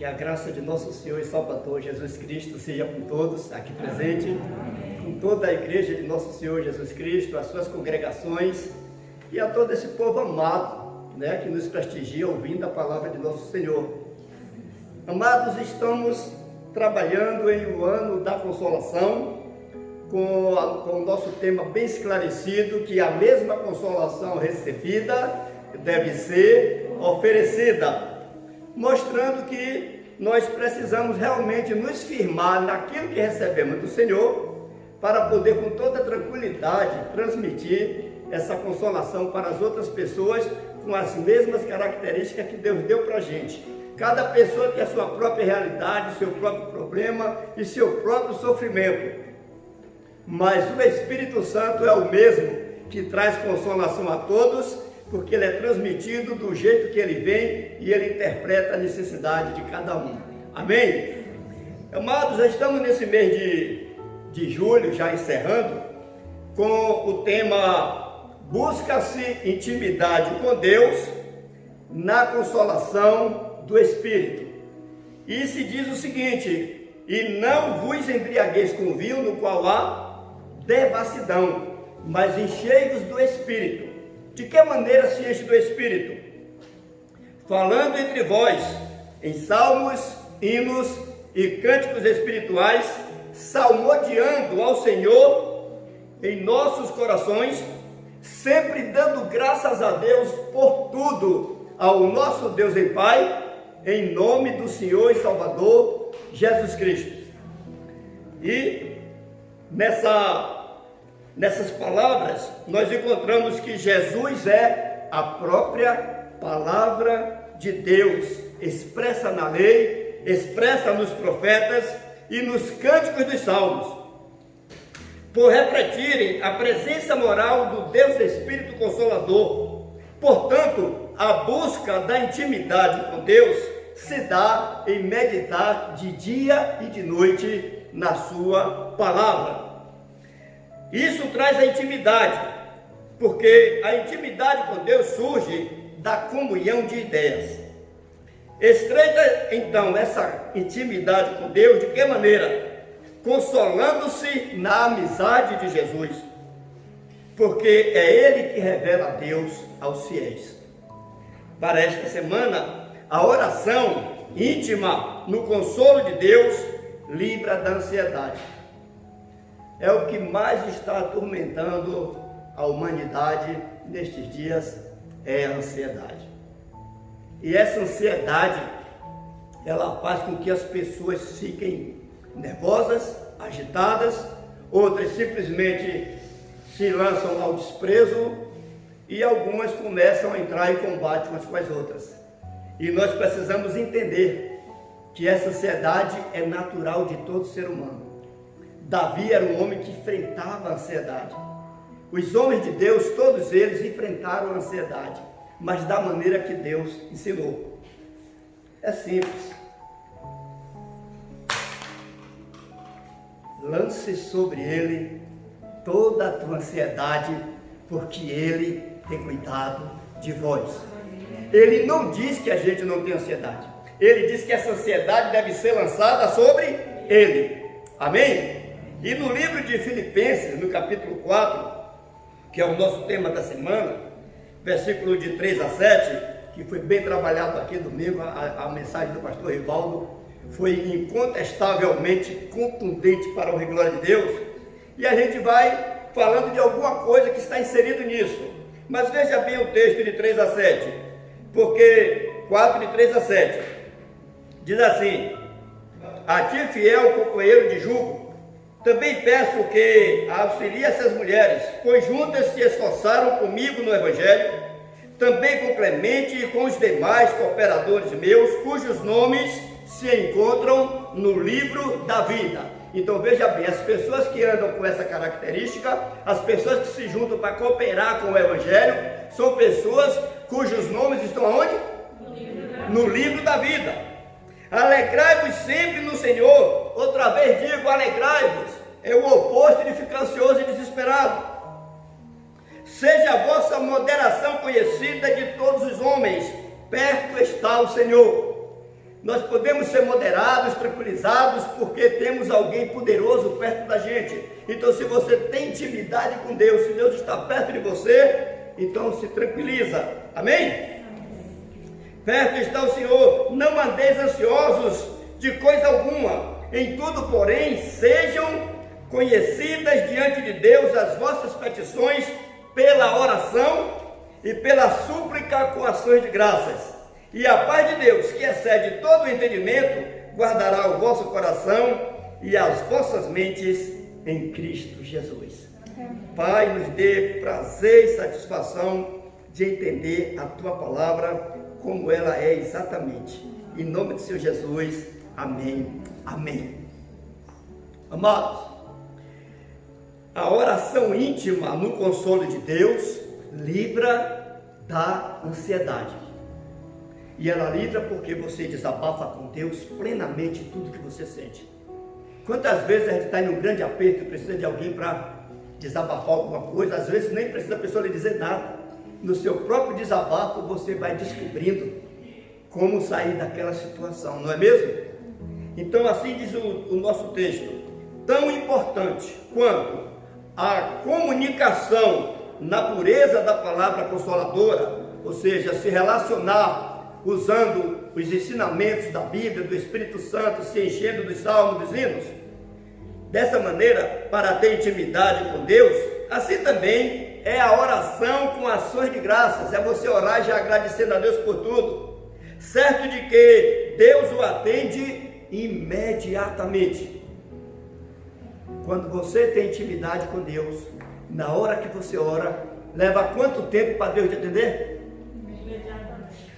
Que a graça de nosso Senhor e Salvador Jesus Cristo seja com todos aqui presente, com toda a igreja de nosso Senhor Jesus Cristo, as suas congregações e a todo esse povo amado, que nos prestigia ouvindo a palavra de nosso Senhor. Amados, estamos trabalhando em o ano da consolação, com o nosso tema bem esclarecido, que a mesma consolação recebida deve ser oferecida, mostrando que nós precisamos realmente nos firmar naquilo que recebemos do Senhor, para poder com toda tranquilidade transmitir essa consolação para as outras pessoas com as mesmas características que Deus deu para a gente. Cada pessoa tem a sua própria realidade, seu próprio problema e seu próprio sofrimento, mas o Espírito Santo é o mesmo que traz consolação a todos, porque ele é transmitido do jeito que ele vem e ele interpreta a necessidade de cada um. Amém? Amados, já estamos nesse mês de julho, já encerrando, com o tema Busca-se intimidade com Deus na consolação do Espírito. E se diz o seguinte: e não vos embriagueis com vinho, no qual há devassidão, mas enchei-vos do Espírito. De que maneira se enche do Espírito? Falando entre vós em salmos, hinos e cânticos espirituais, salmodiando ao Senhor em nossos corações, sempre dando graças a Deus por tudo, ao nosso Deus e Pai, em nome do Senhor e Salvador Jesus Cristo. E nessas palavras, nós encontramos que Jesus é a própria palavra de Deus, expressa na lei, expressa nos profetas e nos cânticos dos salmos, por refletirem a presença moral do Deus Espírito Consolador. Portanto, a busca da intimidade com Deus se dá em meditar de dia e de noite na sua palavra. Isso traz a intimidade, porque a intimidade com Deus surge da comunhão de ideias. Estreita então essa intimidade com Deus, de que maneira? Consolando-se na amizade de Jesus, porque é Ele que revela a Deus aos fiéis. Para esta semana, a oração íntima no consolo de Deus livra da ansiedade. É o que mais está atormentando a humanidade nestes dias, é a ansiedade. E essa ansiedade, ela faz com que as pessoas fiquem nervosas, agitadas, outras simplesmente se lançam ao desprezo e algumas começam a entrar em combate umas com as outras. E nós precisamos entender que essa ansiedade é natural de todo ser humano. Davi era um homem que enfrentava a ansiedade. Os homens de Deus, todos eles enfrentaram a ansiedade, mas da maneira que Deus ensinou. É simples. Lance sobre ele toda a tua ansiedade, porque ele tem cuidado de vós. Ele não diz que a gente não tem ansiedade. Ele diz que essa ansiedade deve ser lançada sobre ele. Amém? E no livro de Filipenses, no capítulo 4, que é o nosso tema da semana, versículo de 3 a 7, que foi bem trabalhado aqui domingo, a mensagem do pastor Rivaldo foi incontestavelmente contundente para a glória de Deus, e a gente vai falando de alguma coisa que está inserido nisso. Mas veja bem o texto de 3 a 7, porque 4 de 3 a 7, diz assim: a ti, fiel companheiro de jugo, também peço que auxilie essas mulheres, pois juntas se esforçaram comigo no Evangelho, também com Clemente e com os demais cooperadores meus, cujos nomes se encontram no livro da vida. Então veja bem, as pessoas que andam com essa característica, as pessoas que se juntam para cooperar com o Evangelho, são pessoas cujos nomes estão aonde? No livro da vida. Alegrai-vos sempre no Senhor. Outra vez digo, alegrai-vos. É o oposto de ficar ansioso e desesperado. Seja a vossa moderação conhecida de todos os homens. Perto está o Senhor. Nós podemos ser moderados, tranquilizados, porque temos alguém poderoso perto da gente. Então, se você tem intimidade com Deus, se Deus está perto de você, então se tranquiliza. Amém? Perto está o Senhor. Não andeis ansiosos de coisa alguma. Em tudo, porém, sejam conhecidas diante de Deus as vossas petições pela oração e pela súplica com ações de graças. E a paz de Deus, que excede todo o entendimento, guardará o vosso coração e as vossas mentes em Cristo Jesus. Pai, nos dê prazer e satisfação de entender a Tua palavra como ela é exatamente. Em nome do Senhor Jesus, amém, amém. Amados, a oração íntima no consolo de Deus livra da ansiedade. E ela livra porque você desabafa com Deus plenamente tudo que você sente. Quantas vezes a gente está em um grande aperto e precisa de alguém para desabafar alguma coisa, às vezes nem precisa a pessoa lhe dizer nada. No seu próprio desabafo você vai descobrindo como sair daquela situação, não é mesmo? Então assim diz o nosso texto, tão importante quanto a comunicação na pureza da palavra consoladora, ou seja, se relacionar usando os ensinamentos da Bíblia, do Espírito Santo, se enchendo dos salmos, dos hinos, dessa maneira, para ter intimidade com Deus, assim também é a oração com ações de graças, é você orar já agradecendo a Deus por tudo, certo de que Deus o atende imediatamente. Quando você tem intimidade com Deus, na hora que você ora, leva quanto tempo para Deus te atender?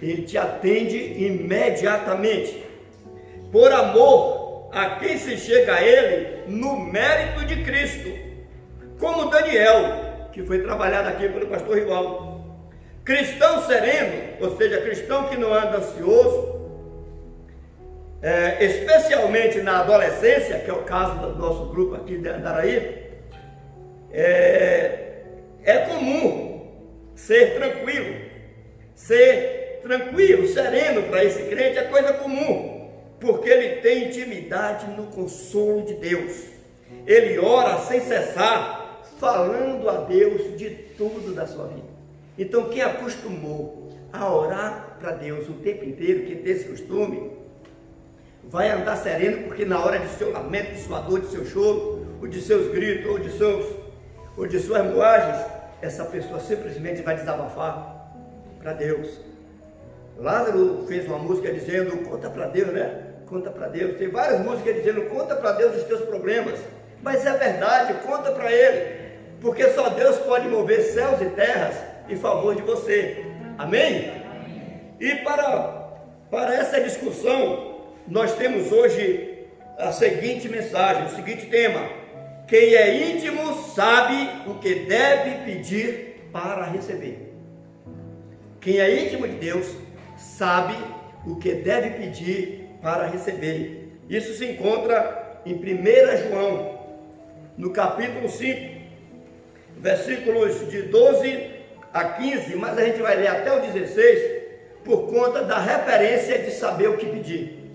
Ele te atende imediatamente, por amor a quem se chega a Ele no mérito de Cristo, como Daniel, que foi trabalhado aqui pelo pastor Rivaldo. Cristão sereno, ou seja, cristão que não anda ansioso, especialmente na adolescência, que é o caso do nosso grupo aqui de Andaraí, é comum ser tranquilo, sereno para esse crente é coisa comum, porque ele tem intimidade no consolo de Deus. Ele ora sem cessar, falando a Deus de tudo da sua vida. Então quem acostumou a orar para Deus o tempo inteiro, que tem esse costume, vai andar sereno, porque na hora de seu lamento, de sua dor, de seu choro, ou de seus gritos, ou de suas moagens, essa pessoa simplesmente vai desabafar para Deus. Lázaro fez uma música dizendo, conta para Deus, né? Conta para Deus. Tem várias músicas dizendo, conta para Deus os teus problemas. Mas é verdade, conta para Ele. Porque só Deus pode mover céus e terras em favor de você. Amém? E para essa discussão, nós temos hoje a seguinte mensagem, o seguinte tema. Quem é íntimo sabe o que deve pedir para receber. Quem é íntimo de Deus sabe o que deve pedir para receber. Isso se encontra em 1 João, no capítulo 5, versículos de 12 a 15, mas a gente vai ler até o 16, por conta da referência de saber o que pedir.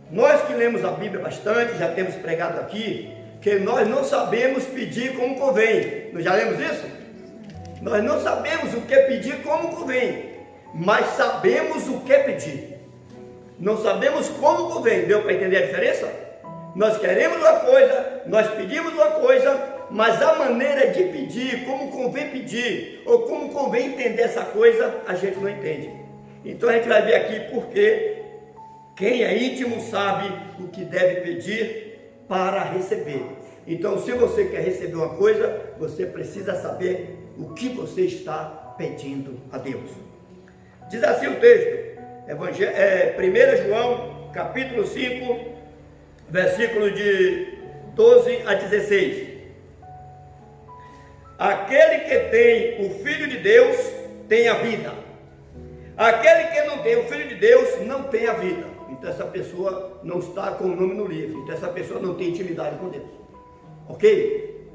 Nós que lemos a Bíblia bastante, já temos pregado aqui, que nós não sabemos pedir como convém. Nós já lemos isso? Nós não sabemos o que pedir como convém, mas sabemos o que pedir. Não sabemos como convém. Deu para entender a diferença? Nós queremos uma coisa, nós pedimos uma coisa, mas a maneira de pedir, como convém pedir, ou como convém entender essa coisa, a gente não entende. Então a gente vai ver aqui porque quem é íntimo sabe o que deve pedir para receber. Então, se você quer receber uma coisa, você precisa saber o que você está pedindo a Deus. Diz assim o texto, 1 João, capítulo 5, versículo de 12 a 16. Aquele que tem o Filho de Deus tem a vida. Aquele que não tem o Filho de Deus não tem a vida. Então essa pessoa não está com o nome no livro. Então essa pessoa não tem intimidade com Deus. Ok?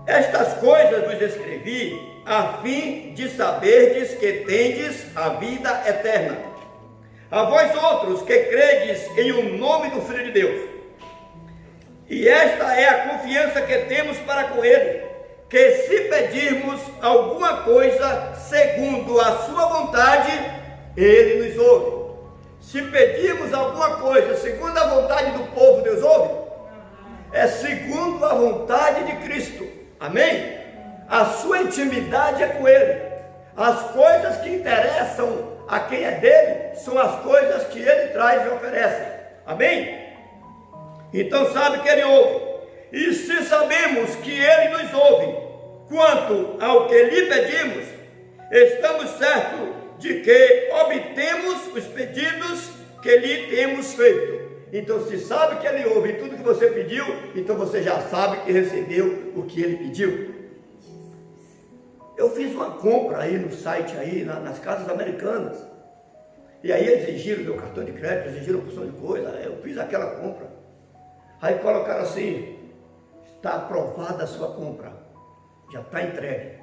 Estas coisas vos escrevi a fim de saberdes que tendes a vida eterna, a vós outros que credes em o nome do Filho de Deus. E esta é a confiança que temos para com Ele, que se pedirmos alguma coisa segundo a sua vontade, Ele nos ouve. Se pedirmos alguma coisa segundo a vontade do povo, Deus ouve? É segundo a vontade de Cristo. Amém? A sua intimidade é com Ele. As coisas que interessam a quem é dele são as coisas que Ele traz e oferece. Amém? Então sabe que Ele ouve. E se sabemos que Ele nos ouve quanto ao que lhe pedimos, estamos certos de que obtemos os pedidos que lhe temos feito. Então, se sabe que Ele ouve tudo que você pediu, então você já sabe que recebeu o que Ele pediu. Eu fiz uma compra aí no site, aí nas casas americanas, e aí exigiram meu cartão de crédito, exigiram uma porção de coisa. Eu fiz aquela compra, aí colocaram assim: está aprovada a sua compra, já está entregue,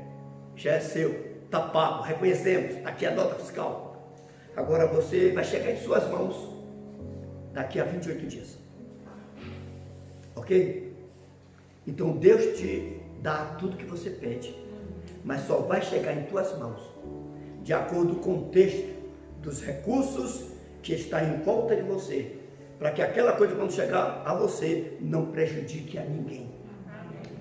já é seu, está pago, reconhecemos, aqui é a nota fiscal. Agora você vai chegar em suas mãos daqui a 28 dias. Ok? Então Deus te dá tudo que você pede, mas só vai chegar em tuas mãos de acordo com o texto dos recursos que está em volta de você, para que aquela coisa, quando chegar a você, não prejudique a ninguém.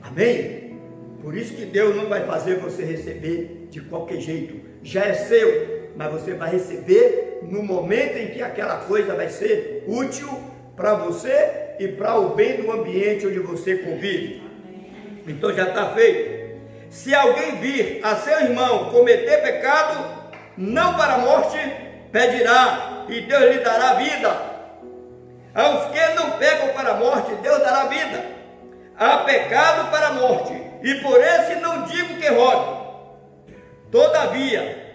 Amém? Por isso que Deus não vai fazer você receber de qualquer jeito. Já é seu, mas você vai receber no momento em que aquela coisa vai ser útil para você e para o bem do ambiente onde você convive. Então já está feito. Se alguém vir a seu irmão cometer pecado, não para a morte, pedirá, e Deus lhe dará vida. Aos que não pecam para a morte, Deus dará vida. Há pecado para a morte, e por esse não digo que rogue. Todavia,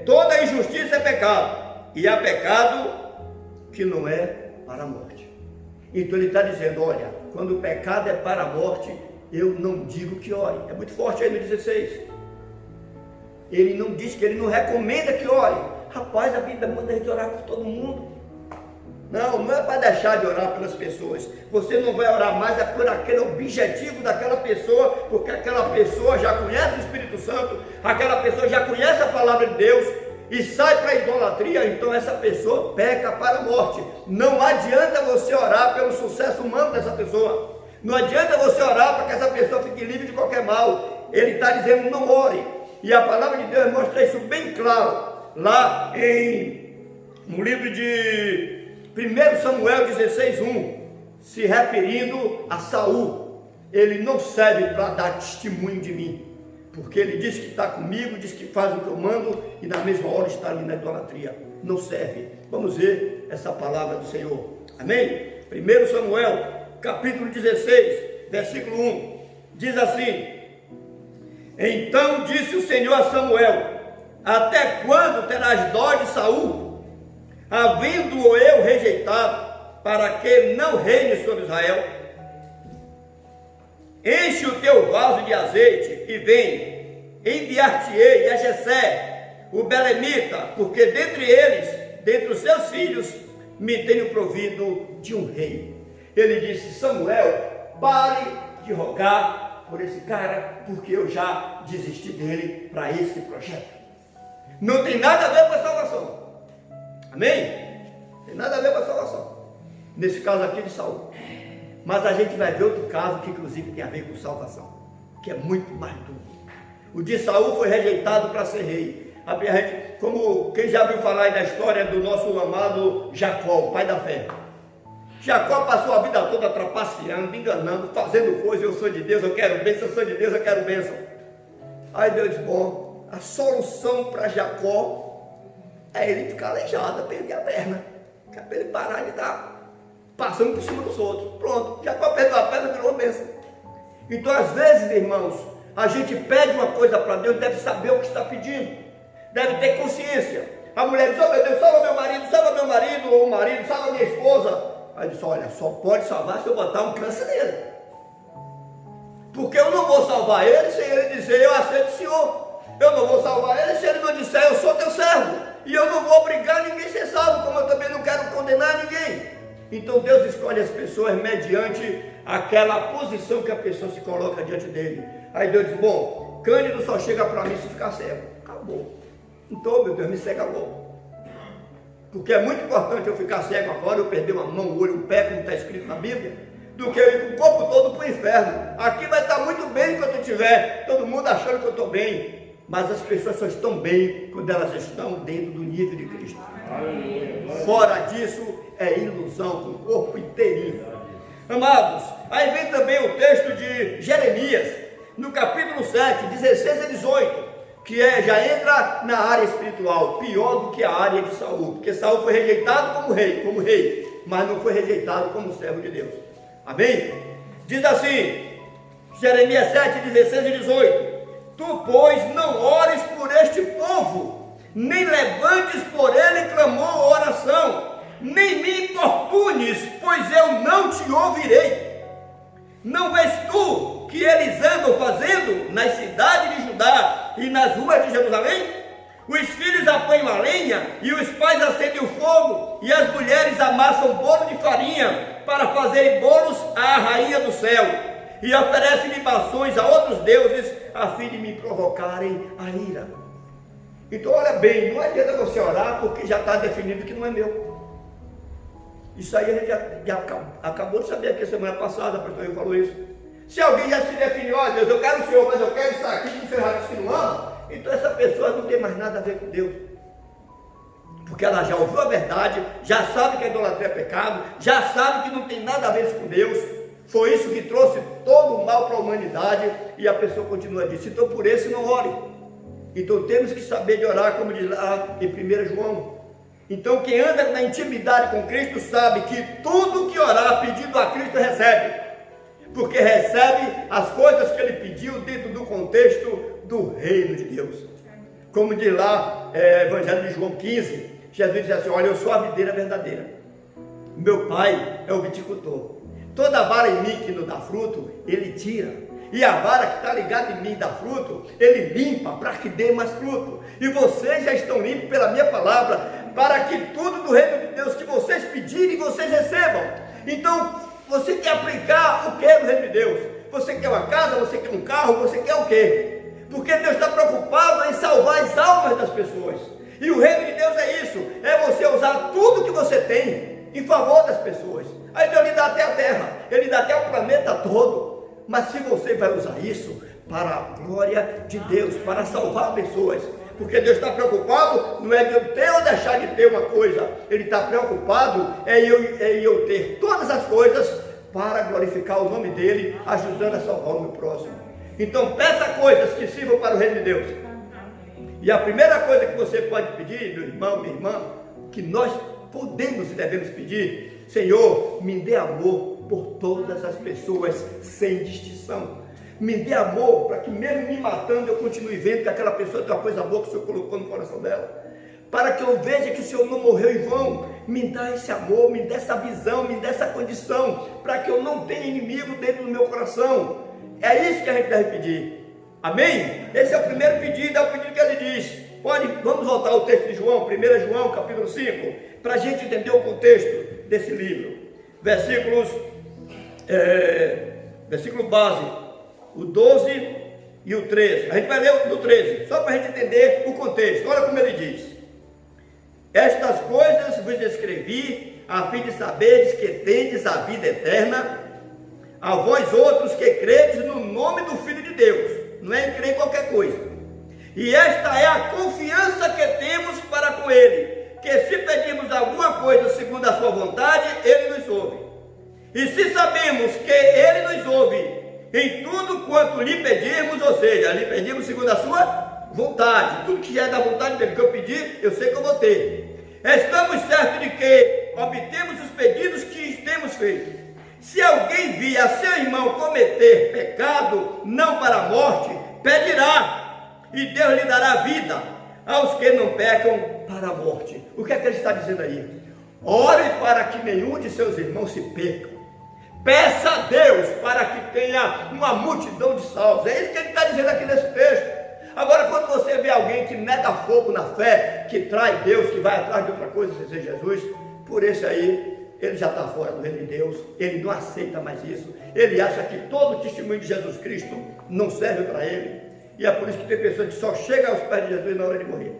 toda injustiça é pecado, e há pecado que não é para a morte. Então ele está dizendo: olha, quando o pecado é para a morte, eu não digo que ore. É muito forte aí no 16. Ele não diz que ele não recomenda que ore. Rapaz, a Bíblia manda a gente orar por todo mundo. Não é para deixar de orar pelas pessoas. Você não vai orar mais por aquele objetivo daquela pessoa, porque aquela pessoa já conhece o Espírito Santo, aquela pessoa já conhece a palavra de Deus e sai para a idolatria. Então essa pessoa peca para a morte. Não adianta você orar pelo sucesso humano dessa pessoa. Não adianta você orar para que essa pessoa fique livre de qualquer mal. Ele está dizendo: não ore. E a palavra de Deus mostra isso bem claro lá no livro de 1 Samuel 16:1, se referindo a Saul. Ele não serve para dar testemunho de mim, porque ele diz que está comigo, diz que faz o que eu mando, e na mesma hora está ali na idolatria. Não serve. Vamos ver essa palavra do Senhor. Amém? 1 Samuel capítulo 16, versículo 1, diz assim: então disse o Senhor a Samuel: até quando terás dó de Saul, havendo-o eu rejeitado, para que não reine sobre Israel? Enche o teu vaso de azeite e vem, enviar-te-ei a Jessé, o belemita, porque dentre os seus filhos, me tenho provido de um rei. Ele disse: Samuel, pare de rogar por esse cara, porque eu já desisti dele para esse projeto. Não tem nada a ver com a salvação. Amém? Tem nada a ver com a salvação. Nesse caso aqui de Saul. Mas a gente vai ver outro caso que inclusive tem a ver com salvação, que é muito mais duro. O de Saul foi rejeitado para ser rei. Como quem já ouviu falar aí da história do nosso amado Jacó, o pai da fé. Jacó passou a vida toda trapaceando, enganando, fazendo coisas. Eu sou de Deus, eu quero bênção, eu sou de Deus, eu quero bênção. Aí Deus disse: bom, a solução para Jacó é ele ficar aleijado, perder a perna, que é para ele parar de estar passando por cima dos outros. Pronto, Jacó perdeu a perna, virou bênção. Então às vezes, irmãos, a gente pede uma coisa para Deus, deve saber o que está pedindo, deve ter consciência. A mulher diz: oh meu Deus, salva meu marido, ou o marido, salva minha esposa. Aí disse: olha, só pode salvar se eu botar um câncer nele, porque eu não vou salvar ele sem ele dizer: eu aceito o Senhor. Eu não vou salvar ele se ele não disser: eu sou teu servo. e eu não vou obrigar ninguém a ser salvo, como eu também não quero condenar ninguém. Então Deus escolhe as pessoas mediante aquela posição que a pessoa se coloca diante dele. Aí Deus diz, bom, Cândido só chega para mim se ficar cego. Acabou. Então, meu Deus, me cega logo. Porque é muito importante eu ficar cego agora, eu perder uma mão, um olho, um pé, como está escrito na Bíblia, do que eu ir com o corpo todo para o inferno. Aqui vai estar muito bem enquanto eu estiver, todo mundo achando que eu estou bem, mas as pessoas só estão bem quando elas estão dentro do nível de Cristo. Fora disso, é ilusão, com o corpo inteirinho. Amados, aí vem também o texto de Jeremias, no capítulo 7, 16 a 18, que já entra na área espiritual, pior do que a área de Saul, porque Saul foi rejeitado como rei, mas não foi rejeitado como servo de Deus. Amém? Diz assim, Jeremias 7, 16 e 18, tu, pois, não ores por este povo, nem levantes por ele clamor ou oração, nem me importunes, pois eu não te ouvirei. Não vês tu que eles andam fazendo nas cidades de Judá e nas ruas de Jerusalém? Os filhos apanham a lenha e os pais acendem o fogo e as mulheres amassam bolo de farinha para fazerem bolos à rainha do céu e oferecem libações a outros deuses a fim de me provocarem a ira. Então olha bem, não adianta você orar porque já está definido que não é meu. Isso aí a gente já acabou de saber aqui semana passada, o pastor falou isso. Se alguém já se definiu, ó Deus, eu quero o Senhor, mas eu quero isso aqui, que o Senhor já disse que não ama, então essa pessoa não tem mais nada a ver com Deus. Porque ela já ouviu a verdade, já sabe que a idolatria é pecado, já sabe que não tem nada a ver com Deus. Foi isso que trouxe todo o mal para a humanidade, e a pessoa continua a dizer, então por esse não ore. Então temos que saber de orar, como diz lá em 1 João. Então quem anda na intimidade com Cristo sabe que tudo que orar pedindo a Cristo recebe, porque recebe as coisas que ele pediu dentro do contexto do reino de Deus. Como diz lá, Evangelho de João 15, Jesus diz assim, olha, eu sou a videira verdadeira, meu pai é o viticultor, toda vara em mim que não dá fruto, ele tira, e a vara que está ligada em mim dá fruto, ele limpa para que dê mais fruto, e vocês já estão limpos pela minha palavra, para que tudo do reino de Deus que vocês pedirem, vocês recebam. Então, você quer aplicar o que no reino de Deus? Você quer uma casa, você quer um carro, você quer o quê? Porque Deus está preocupado em salvar as almas das pessoas, e o reino de Deus é isso, é você usar tudo que você tem em favor das pessoas. Aí Deus lhe dá até a terra, ele lhe dá até o planeta todo, mas se você vai usar isso para a glória de Deus, para salvar pessoas, porque Deus está preocupado, não é de eu ter ou deixar de ter uma coisa, ele está preocupado em eu ter todas as coisas para glorificar o nome dele, ajudando a salvar o meu próximo. Então peça coisas que sirvam para o reino de Deus. E a primeira coisa que você pode pedir, meu irmão, minha irmã, que nós podemos e devemos pedir, Senhor, me dê amor por todas as pessoas sem distinção. Me dê amor para que mesmo me matando eu continue vendo que aquela pessoa tem uma coisa boa que o Senhor colocou no coração dela. Para que eu veja que o Senhor não morreu em vão. Me dá esse amor, me dá essa visão, me dá essa condição, para que eu não tenha inimigo dentro do meu coração. É isso que a gente deve pedir. Amém? Esse é o primeiro pedido, é o pedido que ele diz. Vamos voltar ao texto de João, 1 João capítulo 5, para a gente entender o contexto desse livro. Versículo base, o 12 e o 13. A gente vai ler do 13, só para a gente entender o contexto. Olha como ele diz: estas coisas vos escrevi, a fim de saberes que tendes a vida eterna, a vós outros que credes no nome do Filho de Deus. Não é crer em qualquer coisa. E esta é a confiança que temos para com Ele, que se pedirmos alguma coisa segundo a sua vontade, Ele nos ouve. E se sabemos que Ele nos ouve em tudo quanto lhe pedirmos, ou seja, lhe pedimos segundo a sua vontade, tudo que já é da vontade dele, que eu pedir, eu sei que eu vou ter. Estamos certos de que obtemos os pedidos que temos feito. Se alguém vir a seu irmão cometer pecado, não para a morte, pedirá, e Deus lhe dará vida aos que não pecam para a morte. O que é que ele está dizendo aí? Ore para que nenhum de seus irmãos se perca. Peça a Deus para que tenha uma multidão de salvos. É isso que ele está dizendo aqui nesse texto. Agora, quando você vê alguém que nega fogo na fé, que trai Deus, que vai atrás de outra coisa, sem ser Jesus, por esse aí, ele já está fora do reino de Deus, ele não aceita mais isso, ele acha que todo o testemunho de Jesus Cristo não serve para ele, e é por isso que tem pessoas que só chegam aos pés de Jesus na hora de morrer.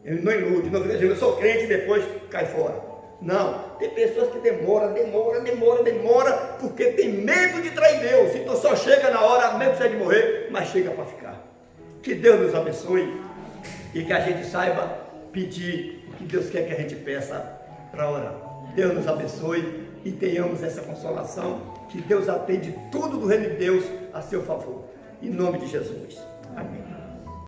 Ele não ilude, não diz, eu sou crente e depois cai fora. Não, tem pessoas que demora, porque tem medo de trair Deus, então só chega na hora, mesmo de morrer, mas chega para ficar. Que Deus nos abençoe e que a gente saiba pedir o que Deus quer que a gente peça para orar. Deus nos abençoe e tenhamos essa consolação, que Deus atende tudo do reino de Deus a seu favor. Em nome de Jesus. Amém.